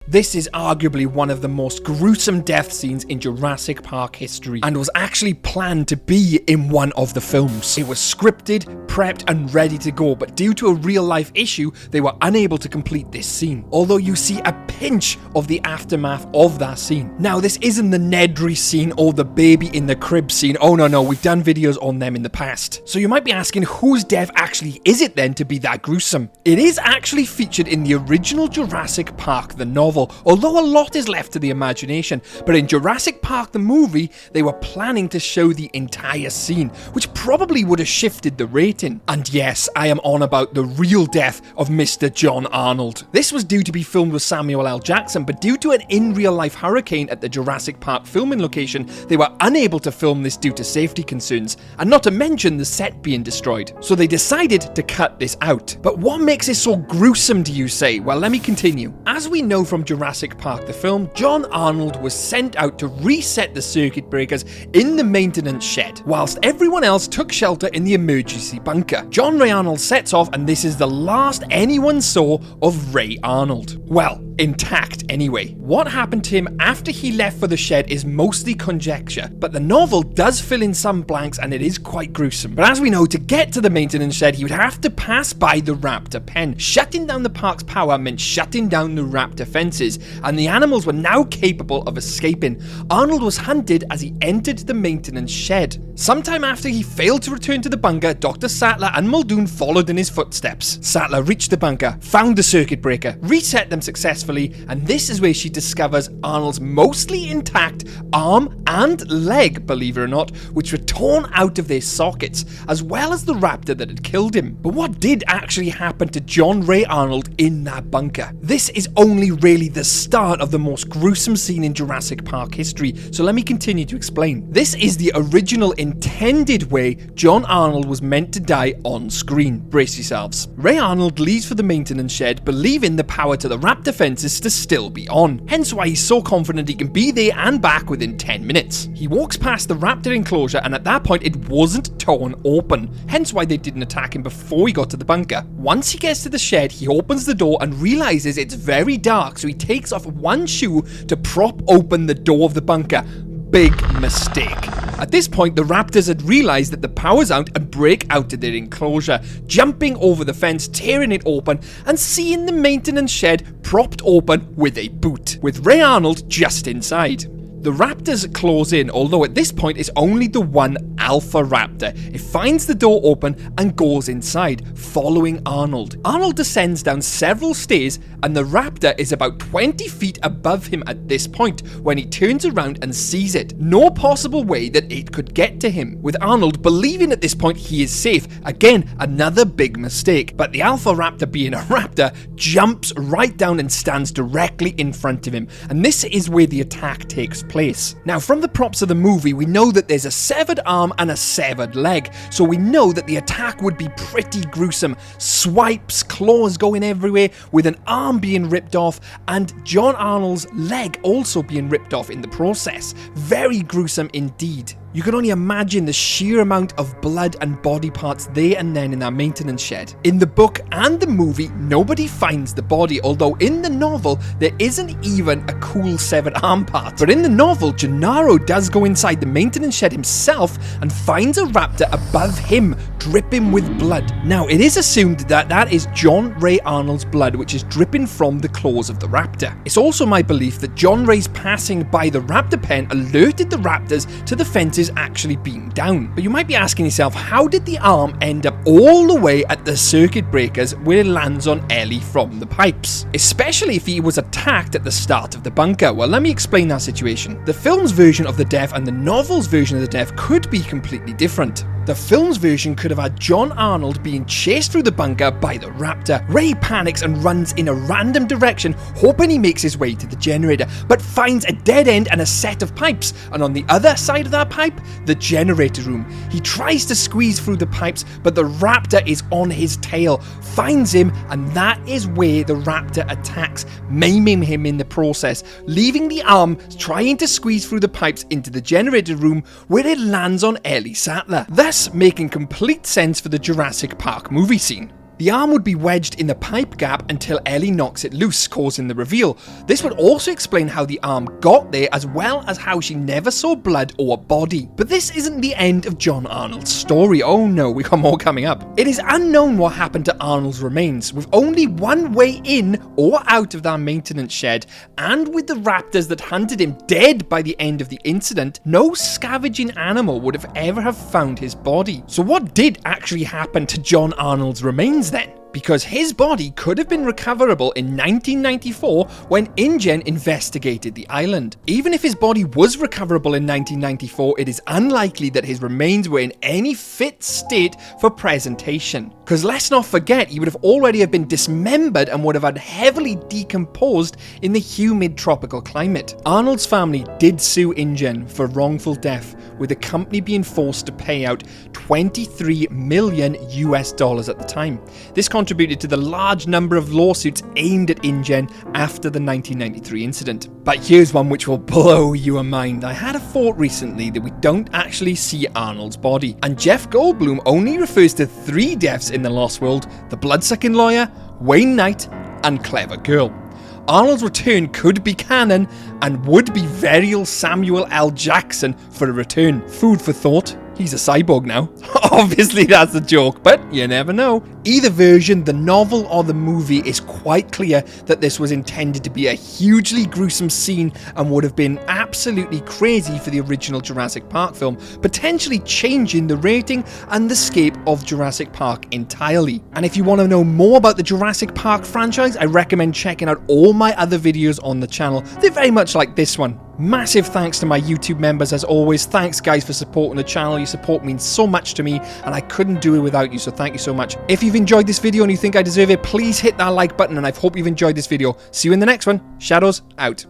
This is arguably one of the most gruesome death scenes in Jurassic Park history, and was actually planned to be in one of the films. It was scripted, prepped and ready to go, but due to a real life issue, they were unable to complete this scene. Although you see a pinch of the aftermath of that scene. Now, this isn't the Nedry scene or the baby in the crib scene. Oh no, we've done videos on them in the past. So you might be asking, whose death actually is it then to be that gruesome? It is actually featured in the original Jurassic Park, the novel, although a lot is left to the imagination. But in Jurassic Park, the movie, they were planning to show the entire scene, which probably would have shifted the rating. And yes, I am on about the real death of Mr. John Arnold. This was due to be filmed with Samuel L. Jackson, but due to an in-real-life hurricane at the Jurassic Park filming location, they were unable to film this due to safety concerns, and not to mention the set being destroyed. So they decided to cut this out. But what makes it so gruesome, do you say? Well, let me continue. As we know from Jurassic Park the film, John Arnold was sent out to reset the circuit breakers in the maintenance shed, whilst everyone else took shelter in the emergency bunker. John Ray Arnold sets off, and this is the last anyone saw of Ray Arnold. Well, intact anyway. What happened to him after he left for the shed is mostly conjecture, but the novel does fill in some blanks and it is quite gruesome. But as we know, to get to the maintenance shed, he would have to pass by the raptor pen. Shutting down the park's power meant shutting down the raptor fences, and the animals were now capable of escaping. Arnold was hunted as he entered the maintenance shed. Sometime after he failed to return to the bunker, Dr. Sattler and Muldoon followed in his footsteps. Sattler reached the bunker, found the circuit breaker, reset them successfully, and this is where she discovers Arnold's mostly intact arm and leg, believe it or not, which were torn out of their sockets, as well as the raptor that had killed him. But what did actually happen to John Ray Arnold in that bunker? This is only really the start of the most gruesome scene in Jurassic Park history, so let me continue to explain. This is the original intended way John Arnold was meant to die on screen. Brace yourselves. Ray Arnold leaves for the maintenance shed, believing the power to the raptor fences to still be on, hence why he's so confident he can be there and back within 10 minutes. He walks past the raptor enclosure, and at that point it wasn't torn open, hence why they didn't attack him before he got to the bunker. Once he gets to the shed, he opens the door and realizes it's very dark, so he takes off one shoe to prop open the door of the bunker. Big mistake. At this point, the raptors had realized that the power's out and break out of their enclosure, jumping over the fence, tearing it open, and seeing the maintenance shed propped open with a boot, with Ray Arnold just inside. The raptors close in, although at this point it's only the one alpha raptor. It finds the door open and goes inside, following Arnold. Arnold descends down several stairs, and the raptor is about 20 feet above him at this point when he turns around and sees it. No possible way that it could get to him, with Arnold believing at this point he is safe. Again, another big mistake. But the alpha raptor, being a raptor, jumps right down and stands directly in front of him, and this is where the attack takes place. Now, from the props of the movie, we know that there's a severed arm and a severed leg, so we know that the attack would be pretty gruesome. Swipes, claws going everywhere, with an arm being ripped off, and John Arnold's leg also being ripped off in the process. Very gruesome indeed. You can only imagine the sheer amount of blood and body parts there and then in that maintenance shed. In the book and the movie, nobody finds the body, although in the novel, there isn't even a cool severed arm part. But in the novel, Gennaro does go inside the maintenance shed himself and finds a raptor above him, dripping with blood. Now, it is assumed that that is John Ray Arnold's blood, which is dripping from the claws of the raptor. It's also my belief that John Ray's passing by the raptor pen alerted the raptors to the fences actually being down. But you might be asking yourself, how did the arm end up all the way at the circuit breakers where it lands on Ellie from the pipes? Especially if he was attacked at the start of the bunker. Well, let me explain that situation. The film's version of the death and the novel's version of the death could be completely different. The film's version could have had John Arnold being chased through the bunker by the raptor. Ray panics and runs in a random direction, hoping he makes his way to the generator, but finds a dead end and a set of pipes, and on the other side of that pipe, the generator room. He tries to squeeze through the pipes, but the raptor is on his tail, finds him, and that is where the raptor attacks, maiming him in the process, leaving the arm trying to squeeze through the pipes into the generator room, where it lands on Ellie Sattler, thus making complete sense for the Jurassic Park movie scene. The arm would be wedged in the pipe gap until Ellie knocks it loose, causing the reveal. This would also explain how the arm got there, as well as how she never saw blood or a body. But this isn't the end of John Arnold's story. Oh no, we got more coming up. It is unknown what happened to Arnold's remains, with only one way in or out of that maintenance shed, and with the raptors that hunted him dead by the end of the incident, no scavenging animal would ever have found his body. So what did actually happen to John Arnold's remains then? Because his body could have been recoverable in 1994 when InGen investigated the island. Even if his body was recoverable in 1994, it is unlikely that his remains were in any fit state for presentation. Because let's not forget, he would have already been dismembered and would have been heavily decomposed in the humid tropical climate. Arnold's family did sue InGen for wrongful death, with the company being forced to pay out $23 million at the time. This contributed to the large number of lawsuits aimed at InGen after the 1993 incident. But here's one which will blow your mind. I had a thought recently that we don't actually see Arnold's body, and Jeff Goldblum only refers to 3 deaths in The Lost World: the bloodsucking lawyer, Wayne Knight, and Clever Girl. Arnold's return could be canon and would be Verial Samuel L. Jackson for a return. Food for thought. He's a cyborg now. Obviously that's a joke, but you never know. Either version, the novel or the movie, is quite clear that this was intended to be a hugely gruesome scene and would have been absolutely crazy for the original Jurassic Park film, potentially changing the rating and the scape of Jurassic Park entirely. And if you want to know more about the Jurassic Park franchise, I recommend checking out all my other videos on the channel. They're very much like this one. Massive thanks to my YouTube members as always. Thanks guys for supporting the channel. Your support means so much to me and I couldn't do it without you, so thank you so much. If you've enjoyed this video and you think I deserve it, please hit that like button, and I hope you've enjoyed this video. See you in the next one. Shadows out.